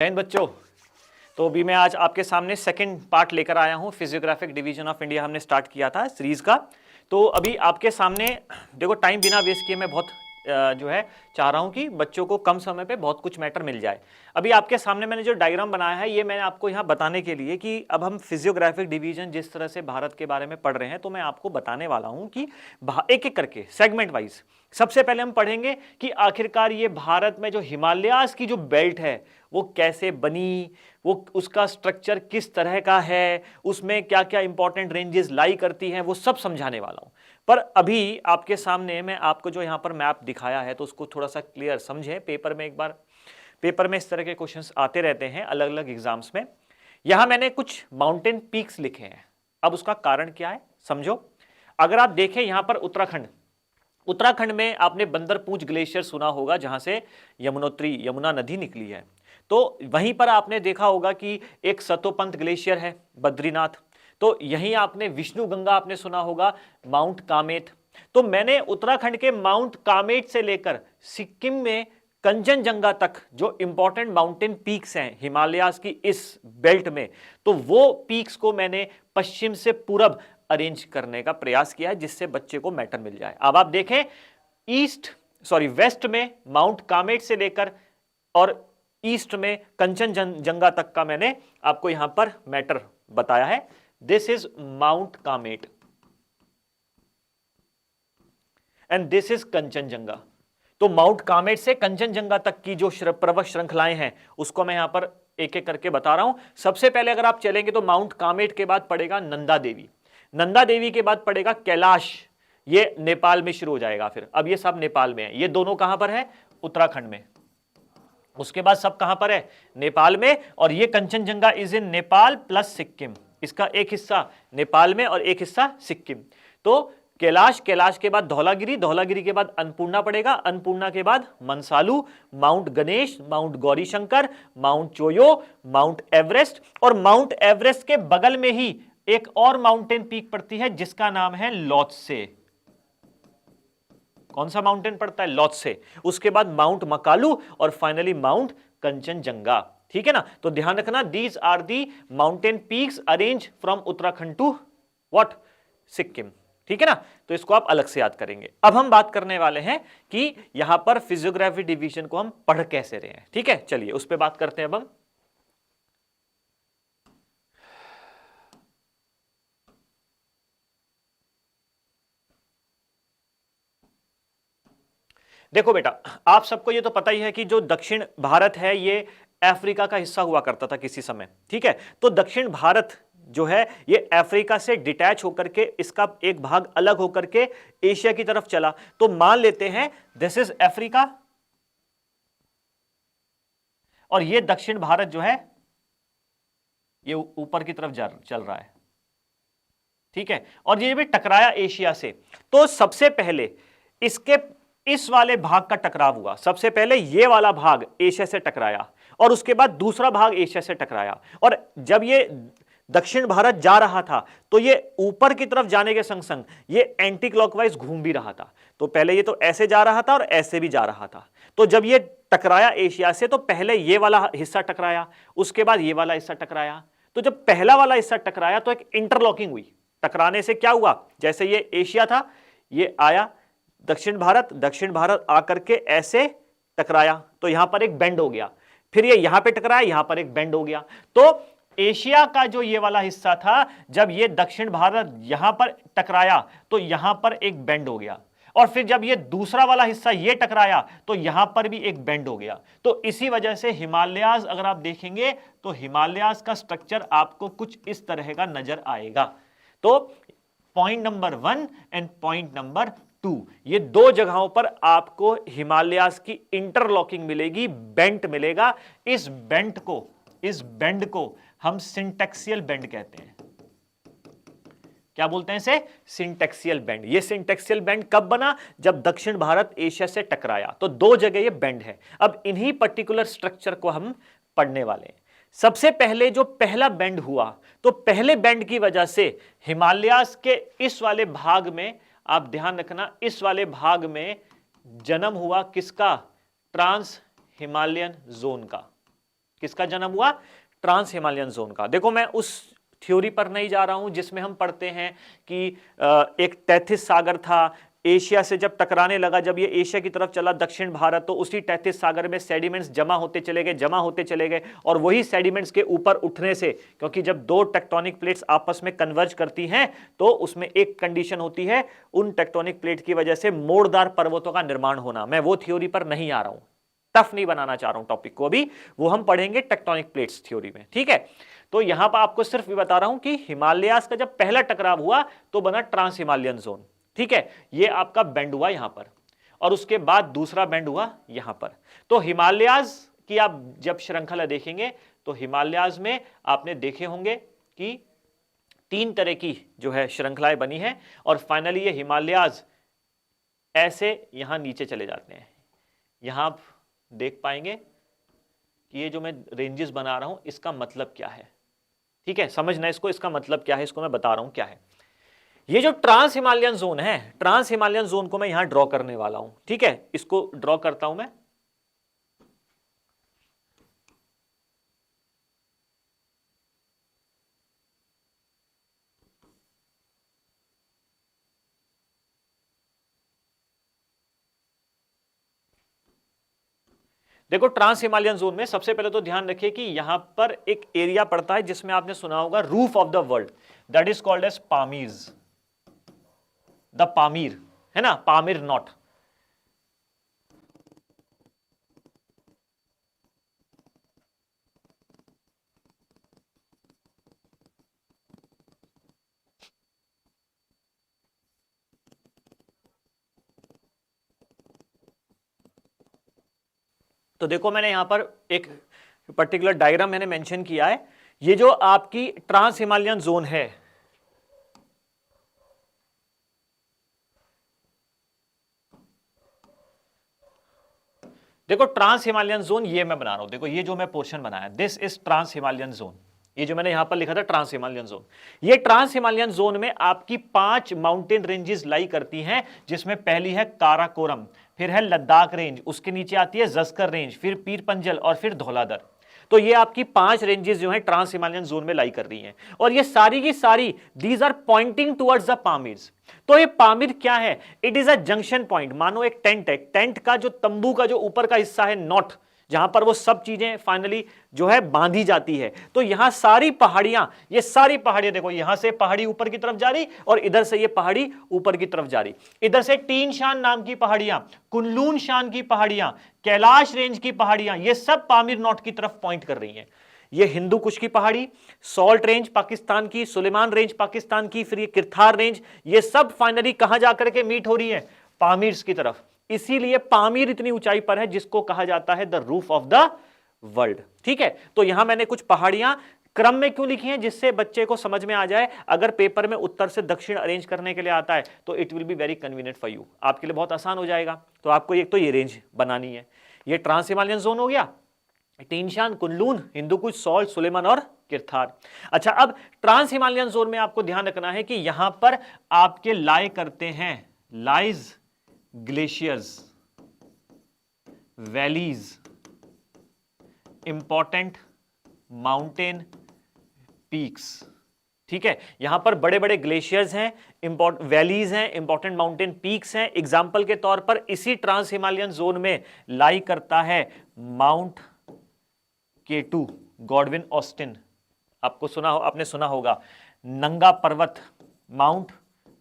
जैन बच्चों, तो अभी मैं आज आपके सामने सेकंड पार्ट लेकर आया हूं। फिजियोग्राफिक डिवीजन ऑफ इंडिया हमने स्टार्ट किया था सीरीज का। तो अभी आपके सामने देखो, टाइम बिना वेस्ट किए मैं बहुत जो है चाह रहा हूं कि बच्चों को कम समय पे बहुत कुछ मैटर मिल जाए। अभी आपके सामने मैंने जो डायग्राम बनाया है ये मैंने आपको यहाँ बताने के लिए कि अब हम फिजियोग्राफिक डिवीजन जिस तरह से भारत के बारे में पढ़ रहे हैं, तो मैं आपको बताने वाला हूं कि एक एक करके सेगमेंट वाइज सबसे पहले हम पढ़ेंगे कि आखिरकार ये भारत में जो हिमालयाज की जो बेल्ट है वो कैसे बनी, वो उसका स्ट्रक्चर किस तरह का है, उसमें क्या क्या इंपॉर्टेंट रेंजेस लाई करती हैं, वो सब समझाने वाला हूं। पर अभी आपके सामने मैं आपको जो यहां पर मैप दिखाया है तो उसको थोड़ा सा क्लियर समझें। पेपर में एक बार पेपर में इस तरह के क्वेश्चंस आते रहते हैं अलग अलग एग्जाम्स में। यहां मैंने कुछ माउंटेन पीक्स लिखे हैं। अब उसका कारण क्या है समझो। अगर आप देखें यहां पर उत्तराखंड में आपने बंदरपूंछ ग्लेशियर सुना होगा, जहां से यमुना नदी निकली है। तो वहीं पर आपने देखा होगा कि एक सतोपंत ग्लेशियर है बद्रीनाथ। तो यहीं आपने विष्णु गंगा आपने सुना होगा, माउंट कामेट। तो मैंने उत्तराखंड के माउंट कामेट से लेकर सिक्किम में कंचनजंगा तक जो इंपॉर्टेंट माउंटेन पीक्स हैं हिमालयाज की इस बेल्ट में, तो वो पीक्स को मैंने पश्चिम से पूरब अरेंज करने का प्रयास किया है, जिससे बच्चे को मैटर मिल जाए। अब आप देखें, वेस्ट में माउंट कामेट से लेकर और ईस्ट में कंचनजंगा तक का मैंने आपको यहां पर मैटर बताया है। This is mount Kamet and this is Kanchenjunga. तो माउंट कामेट से कंचनजंगा तक की जो पर्वत श्रृंखलाएं हैं उसको मैं यहां पर एक एक करके बता रहा हूं। सबसे पहले अगर आप चलेंगे तो माउंट कामेट के बाद पड़ेगा नंदा देवी, नंदा देवी के बाद पड़ेगा कैलाश, ये नेपाल में शुरू हो जाएगा। फिर अब ये सब नेपाल में है, ये दोनों कहां पर है? उत्तराखंड में। उसके बाद सब कहां पर है? नेपाल में। और ये Kanchenjunga is in Nepal plus Sikkim, इसका एक हिस्सा नेपाल में और एक हिस्सा सिक्किम। तो कैलाश के बाद धौलागिरी के बाद अन्नपूर्णा पड़ेगा, अन्नपूर्णा के बाद Manaslu, mount Ganesh, mount Gaurishankar, mount Cho Oyu, mount Everest, और माउंट एवरेस्ट के बगल में ही एक और माउंटेन पीक पड़ती है जिसका नाम है लोत्से। कौन सा माउंटेन पड़ता है? लोत्से। उसके बाद माउंट मकालू और फाइनली माउंट कंचनजंगा। ठीक है ना? तो ध्यान रखना, these are the mountain peaks arrange from Uttarakhand to what? Sikkim. ठीक है ना? तो इसको आप अलग से याद करेंगे। अब हम बात करने वाले हैं कि यहां पर फिजियोग्राफी डिवीजन को हम पढ़ कैसे रहे हैं। ठीक है, चलिए उस पर बात करते हैं। अब हम देखो बेटा, आप सबको ये तो पता ही है कि जो दक्षिण भारत है ये अफ्रीका का हिस्सा हुआ करता था किसी समय। ठीक है, तो दक्षिण भारत जो है ये अफ्रीका से डिटैच होकर के इसका एक भाग अलग होकर के एशिया की तरफ चला। तो मान लेते हैं दिस इज अफ्रीका और ये दक्षिण भारत जो है ये ऊपर की तरफ चल रहा है। ठीक है, और ये भी टकराया एशिया से। तो सबसे पहले इसके इस वाले भाग का टकराव हुआ। सबसे पहले ये वाला भाग एशिया से टकराया और उसके बाद दूसरा भाग एशिया से टकराया। और जब ये दक्षिण भारत जा रहा था तो ये ऊपर की तरफ जाने के संग संग ये एंटी क्लॉकवाइज घूम भी रहा था। तो पहले ये तो ऐसे जा रहा था और ऐसे भी जा रहा था। तो जब ये टकराया एशिया से तो पहले ये वाला हिस्सा टकराया, उसके बाद ये वाला हिस्सा टकराया। तो जब पहला वाला हिस्सा टकराया तो एक इंटरलॉकिंग हुई। टकराने से क्या हुआ? जैसे ये एशिया था, ये आया दक्षिण भारत आकर के ऐसे टकराया तो यहां पर एक बेंड हो गया। फिर ये यहां पे टकराया, यहां पर एक बेंड हो गया। तो एशिया का जो ये वाला हिस्सा था, जब ये दक्षिण भारत यहां पर टकराया तो यहां पर एक बेंड हो गया। और फिर जब ये दूसरा वाला हिस्सा ये टकराया तो यहां पर भी एक बेंड हो गया। तो इसी वजह से हिमालयाज अगर आप देखेंगे तो हिमालयाज का स्ट्रक्चर आपको कुछ इस तरह का नजर आएगा। तो point number 1 and point number 2, ये दो जगहों पर आपको हिमालयाज की इंटरलॉकिंग मिलेगी, बेंट मिलेगा। इस बेंड को हम सिंटेक्सियल बेंड कहते हैं। क्या बोलते हैं इसे? सिंटेक्सियल बेंड। ये सिंटेक्सियल बेंड कब बना? जब दक्षिण भारत एशिया से टकराया। तो दो जगह ये बेंड है। अब इन्हीं पर्टिकुलर स्ट्रक्चर को हम पढ़ने वाले हैं। सबसे पहले जो पहला बेंड हुआ, तो पहले बेंड की वजह से हिमालयाज के इस वाले भाग में, आप ध्यान रखना, इस वाले भाग में जन्म हुआ किसका? ट्रांस हिमालयन जोन का। किसका जन्म हुआ? ट्रांस हिमालयन जोन का। देखो मैं उस थ्योरी पर नहीं जा रहा हूं जिसमें हम पढ़ते हैं कि एक तैथिस सागर था, एशिया से जब टकराने लगा, जब ये एशिया की तरफ चला दक्षिण भारत, तो उसी तैथिस सागर में सेडिमेंट्स जमा होते चले गए और वही सेडिमेंट्स के ऊपर उठने से, क्योंकि जब दो टेक्टोनिक प्लेट्स आपस में कन्वर्ज करती हैं तो उसमें एक कंडीशन होती है, उन टेक्टोनिक प्लेट की वजह से मोड़दार पर्वतों का निर्माण होना। मैं वो थ्योरी पर नहीं आ रहा हूं, टफ नहीं बनाना चाह रहा हूं टॉपिक को अभी, वो हम पढ़ेंगे टेक्टोनिक प्लेट्स थ्योरी में, ठीक है। तो यहां पर आपको सिर्फ ये बता रहा हूं कि हिमालयास का जब पहला टकराव हुआ तो बना ट्रांस हिमालयन जोन, ठीक है। ये आपका बेंड हुआ यहां पर, और उसके बाद दूसरा बेंड हुआ यहां पर। तो हिमालयास की आप जब श्रृंखला देखेंगे तो हिमालयास में आपने देखे होंगे कि 3 तरह की जो है श्रृंखलाएं बनी है, और फाइनली ये हिमालयास ऐसे यहां नीचे चले जाते हैं। यहां आप देख पाएंगे कि ये जो मैं रेंजेस बना रहा हूं इसका मतलब क्या है, ठीक है। समझना इसको, इसका मतलब क्या है, इसको मैं बता रहा हूं क्या है। ये जो ट्रांस हिमालयन जोन है, ट्रांस हिमालयन जोन को मैं यहां ड्रॉ करने वाला हूं, ठीक है। इसको ड्रॉ करता हूं मैं। देखो ट्रांस हिमालयन जोन में सबसे पहले तो ध्यान रखिए कि यहां पर एक एरिया पड़ता है जिसमें आपने सुना होगा roof of the world, that is called as Pamir, the Pamir, है ना, पामीर नॉट। तो देखो मैंने यहां पर एक पर्टिकुलर डायग्राम मैंने मेंशन किया है। ये जो आपकी ट्रांस हिमालयन जोन है, देखो ट्रांस हिमालयन जोन ये मैं बना रहा हूं, देखो ये जो मैं पोर्शन बनाया, this is trans Himalayan zone. ये जो मैंने यहां पर लिखा था ट्रांस हिमालयन जोन, ये ट्रांस हिमालयन जोन में आपकी 5 माउंटेन रेंजेस लाई करती हैं, जिसमें पहली है काराकोरम, फिर है लद्दाख रेंज, उसके नीचे आती है जस्कर रेंज, फिर पीर पंजल और फिर धौलाधर। तो ये आपकी 5 रेंजेस जो है ट्रांस हिमालयन जोन में लाई कर रही हैं, और ये सारी की सारी these are pointing towards the Pamirs. तो ये पामीर क्या है? It is a junction point. मानो एक टेंट है, टेंट का जो तंबू का जो ऊपर का हिस्सा है नॉट, जहां पर वो सब चीजें फाइनली जो है बांधी जाती है। तो यहां सारी पहाड़ियां, ये सारी पहाड़ियां देखो, यहां से पहाड़ी ऊपर की तरफ जा रही और इधर से ये पहाड़ी ऊपर की तरफ जा रही। इधर से तीन शान नाम की पहाड़ियां, कुनलून शान की पहाड़ियां, कैलाश रेंज की पहाड़ियां, ये सब पामीर नॉट की तरफ पॉइंट कर रही हैं। ये हिंदू कुश की पहाड़ी, सॉल्ट रेंज पाकिस्तान की, सुलेमान रेंज पाकिस्तान की, फिर ये किरथार रेंज, ये सब फाइनली कहां जाकर के मीट हो रही है? पामीर की तरफ। इसीलिए पामीर इतनी ऊंचाई पर है जिसको कहा जाता है the roof of the world, ठीक है। तो यहां मैंने कुछ पहाड़ियां क्रम में क्यों लिखी हैं? जिससे बच्चे को समझ में आ जाए, अगर पेपर में उत्तर से दक्षिण अरेंज करने के लिए आता है तो it will be very convenient for you, आपके लिए बहुत आसान हो जाएगा। तो आपको एक तो ये रेंज बनानी है। ये ट्रांस हिमालयन जोन हो गया, टीनशान, कुनलून, हिंदुकुश, सॉल्ट, सुलेमान और किरथार। अच्छा, अब ट्रांस हिमालयन जोन में आपको ध्यान रखना है कि यहां पर आपके लाई करते हैं, lies glaciers, valleys, important mountain peaks, ठीक है। यहां पर बड़े बड़े ग्लेशियर्स हैं, वैलीज हैं, इंपॉर्टेंट माउंटेन पीक्स हैं। एग्जाम्पल के तौर पर इसी ट्रांस हिमालयन जोन में लाई करता है माउंट K2, गॉडविन ऑस्टिन, आपने सुना होगा। नंगा पर्वत, माउंट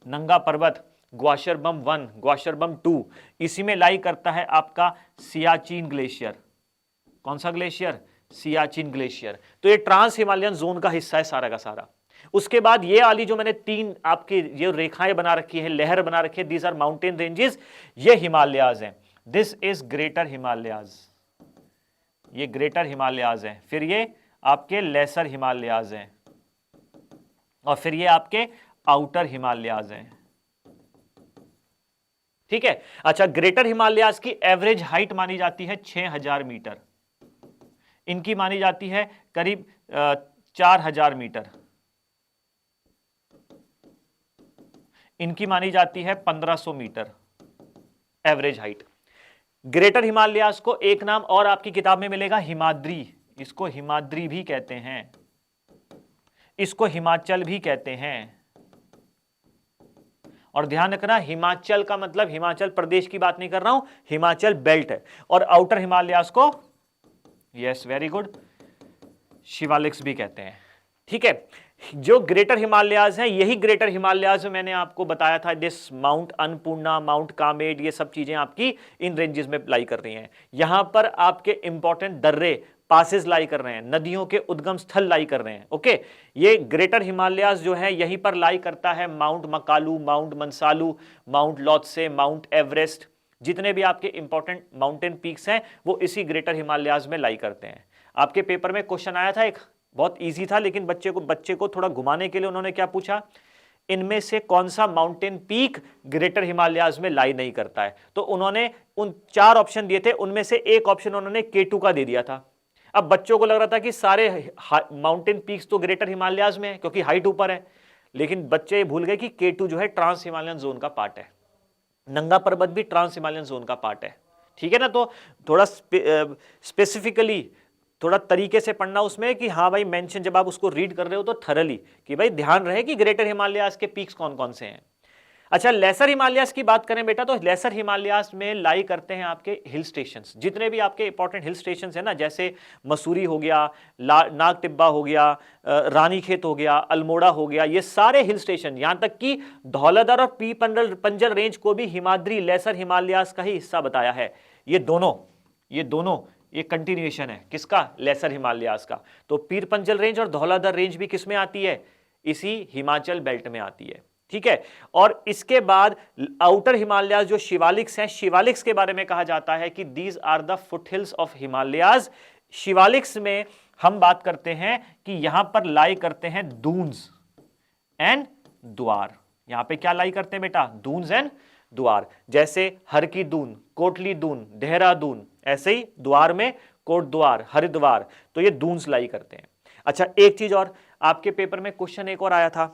नंगा पर्वत, ग्वाशरबम 1, ग्वाशरबम 2, इसी में लाई करता है आपका सियाचिन ग्लेशियर। कौन सा ग्लेशियर? सियाचिन ग्लेशियर। तो ये ट्रांस हिमालयन जोन का हिस्सा है सारा का सारा। उसके बाद ये वाली जो मैंने 3 आपकी ये रेखाएं बना रखी है, लहर बना रखी है, दीज आर माउंटेन रेंजेस, ये हिमालयाज हैं। दिस इज ग्रेटर हिमालयाज, ये ग्रेटर हिमालयाज हैं। फिर ये आपके लेसर हिमालयाज हैं, और फिर ये आपके आउटर हिमालयाज हैं, ठीक है। अच्छा, ग्रेटर हिमालयाज की एवरेज हाइट मानी जाती है 6000 मीटर, इनकी मानी जाती है करीब 4000 मीटर, इनकी मानी जाती है 1500 metre average height. Greater Himalayas को एक नाम और आपकी किताब में मिलेगा, हिमाद्री। इसको हिमाद्री भी कहते हैं, इसको हिमाचल भी कहते हैं। और ध्यान रखना, हिमाचल का मतलब हिमाचल प्रदेश की बात नहीं कर रहा हूं, हिमाचल बेल्ट है। और आउटर हिमालयास को, यस वेरी गुड, शिवालिक्स भी कहते हैं। ठीक है, जो ग्रेटर हिमालयाज हैं, यही ग्रेटर हिमालयाज में मैंने आपको बताया था, this mount Annapurna, mount Kamet, ये सब चीजें आपकी इन रेंजेस में लाई कर रही हैं। यहां पर आपके इंपॉर्टेंट दर्रे, पासेस लाई कर रहे हैं, नदियों के उद्गम स्थल लाई कर रहे हैं। ओके, ये ग्रेटर हिमालयाज जो है यहीं पर लाई करता है mount Makalu, mount Manaslu, mount Lhotse, mount Everest, जितने भी आपके इंपॉर्टेंट माउंटेन पीक्स हैं वो इसी ग्रेटर हिमालयाज में लाई करते हैं। आपके पेपर में क्वेश्चन आया था एक, बहुत इजी था, लेकिन बच्चे को थोड़ा घुमाने के लिए उन्होंने क्या पूछा, इनमें से कौन सा माउंटेन पीक ग्रेटर हिमालयाज में लाई नहीं करता है। तो उन्होंने उन 4 ऑप्शन दिए थे, उनमें से एक ऑप्शन उन्होंने K2 का दे दिया था। अब बच्चों को लग रहा था कि सारे माउंटेन पीक्स तो ग्रेटर हिमालयाज में है क्योंकि हाइट ऊपर है, लेकिन बच्चे भूल गए कि K2 जो है ट्रांस हिमालयन जोन का पार्ट है, नंगा पर्वत भी ट्रांस हिमालयन जोन का पार्ट है। ठीक है ना, तो थोड़ा स्पेसिफिकली, थोड़ा तरीके से पढ़ना उसमें कि हाँ भाई मेंशन जब आप उसको रीड कर रहे हो तो थरली, कि भाई ध्यान रहे कि ग्रेटर हिमालयास के पीक्स कौन कौन से हैं। अच्छा, लेसर हिमालयास की बात करें बेटा, तो लेसर हिमालयास में लाई करते हैं आपके हिल स्टेशंस, जितने भी आपके इंपॉर्टेंट हिल स्टेशंस हैं ना, जैसे मसूरी हो गया, नाग टिब्बा हो गया, रानीखेत हो गया, अल्मोड़ा हो गया, ये सारे हिल स्टेशन, यहां तक कि धौलाधर और पी पंजल रेंज को भी हिमाद्री लेसर हिमालयास का ही हिस्सा बताया है। ये दोनों ये कंटिन्यूएशन है किसका, लेसर हिमालयास का। तो पीर पंजल रेंज और धौलाधर रेंज भी किस में आती है, इसी हिमाचल बेल्ट में आती है। ठीक है, और इसके बाद आउटर हिमालयास जो शिवालिक्स हैं, शिवालिक्स के बारे में कहा जाता है कि these are the foothills of Himalayas. Shivaliks में हम बात करते हैं कि यहां पर लाई करते हैं दून्स एंड द्वार। यहां पे क्या लाई करते हैं बेटा, दून्स एंड द्वार, जैसे हर की दून, कोटली दून, देहरादून, ऐसे ही द्वार में कोट द्वार, हरिद्वार, तो ये दून्स लाई करते हैं। अच्छा, एक चीज और, आपके पेपर में क्वेश्चन एक और आया था,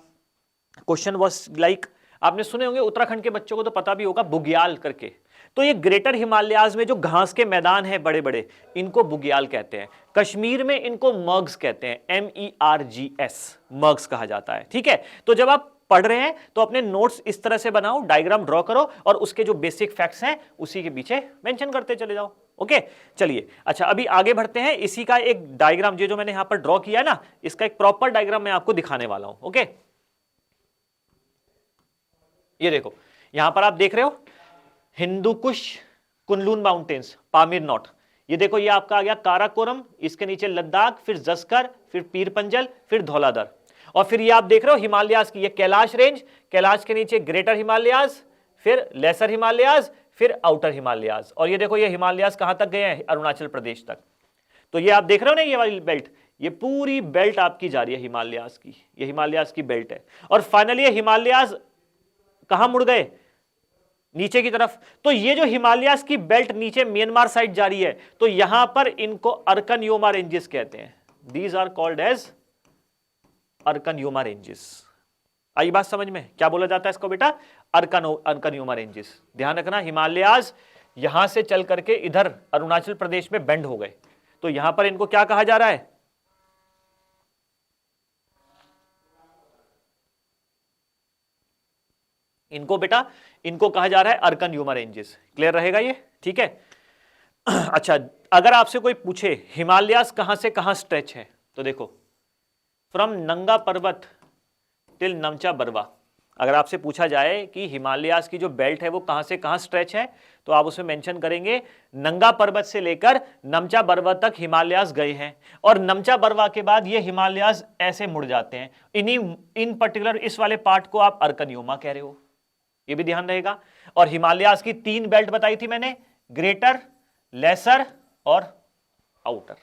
क्वेश्चन वाज लाइक, आपने सुने होंगे, उत्तराखंड के बच्चों को तो पता भी होगा, बुग्याल करके। तो ये ग्रेटर हिमालयाज में जो घास के मैदान है बड़े बड़े, इनको बुग्याल कहते हैं। कश्मीर में इनको मर्ग्स कहते हैं, MERGS, मर्ग्स कहा जाता है। ठीक है, तो जब आप पढ़ रहे हैं तो अपने नोट्स इस तरह से बनाओ, डायग्राम ड्रॉ करो और उसके जो बेसिक फैक्ट्स हैं उसी के पीछे मेंशन करते चले जाओ। ओके, चलिए, अच्छा अभी आगे बढ़ते हैं। इसी का एक डायग्राम जो मैंने यहां पर ड्रॉ किया है ना, इसका एक प्रॉपर डायग्राम मैं आपको दिखाने वाला हूं। ओके, ये देखो, यहां पर आप देख रहे हो Hindu Kush, Kunlun mountains, Pamir not, ये देखो, ये आपका आ गया काराकोरम, इसके नीचे लद्दाख, फिर जस्कर, फिर पीर पंजल, फिर धौलाधर, और फिर ये आप देख रहे हो हिमालयास की ये कैलाश रेंज, कैलाश के नीचे ग्रेटर हिमालयास, फिर लेसर हिमालयास, फिर आउटर हिमालयास, और ये देखो ये हिमालयास कहां तक गए हैं, अरुणाचल प्रदेश तक। तो ये आप देख रहे हो ना, ये वाली बेल्ट, ये पूरी बेल्ट आपकी जा रही है हिमालयास की, ये हिमालयास की बेल्ट है। और फाइनली ये हिमालयास कहां मुड़ गए, नीचे की तरफ। तो ये जो हिमालयास की बेल्ट नीचे म्यांमार साइड जा रही है, तो यहां पर इनको अर्कन योमा रेंजेस कहते हैं। These are called as Arakan Yoma ranges. आई बात समझ में, क्या बोला जाता है इसको बेटा, अर्कन योमा रेंजेस। ध्यान रखना, हिमालयास यहां से चल करके इधर अरुणाचल प्रदेश में बेंड हो गए, तो यहां पर इनको क्या कहा जा रहा है, इनको बेटा, इनको कहा जा रहा है अर्कन योमा रेंजेस। क्लियर रहेगा ये, ठीक है। अच्छा, अगर आपसे कोई पूछे हिमालयास कहां से कहां स्ट्रेच है, तो देखो फ्रॉम नंगा पर्वत टिल नमचा बरवा, अगर आपसे पूछा जाए कि हिमालयास की जो बेल्ट है वो कहां से कहां स्ट्रेच है, तो आप उसमें मेंशन करेंगे नंगा पर्वत से लेकर नमचा बरवा तक हिमालयास गए हैं, और नमचा बरवा के बाद ये हिमालयास ऐसे मुड़ जाते हैं। इन पर्टिकुलर इस वाले पार्ट को आप अर्कन योमा कह रहे हो, ये भी ध्यान रहेगा। और हिमालयास की 3 बेल्ट बताई थी मैंने, ग्रेटर, लेसर और आउटर।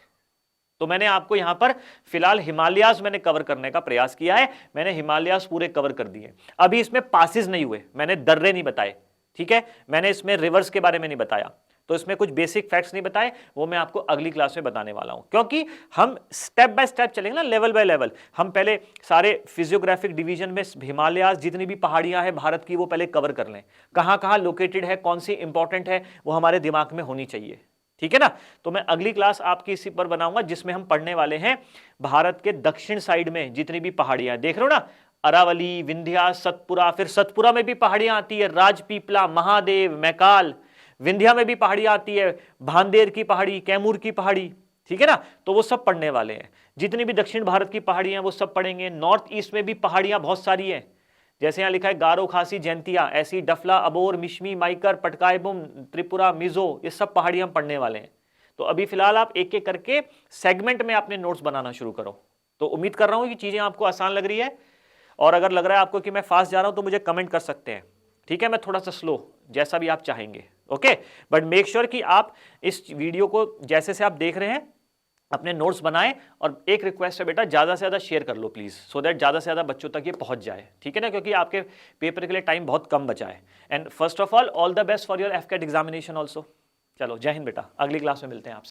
तो मैंने आपको यहां पर फिलहाल हिमालयास मैंने कवर करने का प्रयास किया है, मैंने हिमालयास पूरे कवर कर दिए। अभी इसमें पासेस नहीं हुए, मैंने दर्रे नहीं बताए, ठीक है, मैंने इसमें रिवर्स के बारे में नहीं बताया, तो इसमें कुछ बेसिक फैक्ट्स नहीं बताए, वो मैं आपको अगली क्लास में बताने वाला हूं, क्योंकि हम स्टेप बाय स्टेप चलेंगे ना, लेवल बाय लेवल। हम पहले सारे फिजियोग्राफिक डिवीजन में हिमालयास जितनी भी पहाड़ियां हैं भारत की वो पहले कवर कर लें, कहां कहां लोकेटेड है, कौन सी इंपॉर्टेंट है, वो हमारे दिमाग में होनी चाहिए, ठीक है ना। तो मैं अगली क्लास आपकी इसी पर बनाऊंगा जिसमें हम पढ़ने वाले हैं भारत के दक्षिण साइड में जितनी भी पहाड़ियां देख रहे हो ना, अरावली, विंध्या, सतपुरा, फिर सतपुरा में भी पहाड़ियां आती है, राजपीपला, महादेव, मैकाल, विंध्या में भी पहाड़ियां आती है, भांदेर की पहाड़ी, कैमूर की पहाड़ी, ठीक है ना। तो वो सब पढ़ने वाले हैं, जितनी भी दक्षिण भारत की पहाड़ियां वो सब पढ़ेंगे। नॉर्थ ईस्ट में भी पहाड़ियां बहुत सारी हैं, जैसे यहां लिखा है गारो, खासी, जैंतिया, ऐसी, डफला, अबोर, मिश्मी, माइकर, पटकायबुम, त्रिपुरा, मिजो, ये सब पहाड़ियां हम पढ़ने वाले हैं। तो अभी फिलहाल आप एक एक करके सेगमेंट में अपने नोट्स बनाना शुरू करो। तो उम्मीद कर रहा हूं कि चीजें आपको आसान लग रही है, और अगर लग रहा है आपको कि मैं फास्ट जा रहा हूं तो मुझे कमेंट कर सकते हैं, ठीक है। मैं थोड़ा सा स्लो, जैसा भी आप चाहेंगे, ओके। बट मेक श्योर कि आप इस वीडियो को जैसे से आप देख रहे हैं अपने नोट्स बनाएं, और एक रिक्वेस्ट है बेटा, ज़्यादा से ज़्यादा शेयर कर लो प्लीज़, सो दैट ज़्यादा से ज़्यादा बच्चों तक ये पहुंच जाए, ठीक है ना, क्योंकि आपके पेपर के लिए टाइम बहुत कम बचा है। And first of all the best for your AFCAT examination also. चलो जय हिंद बेटा, अगली क्लास में मिलते हैं आपसे।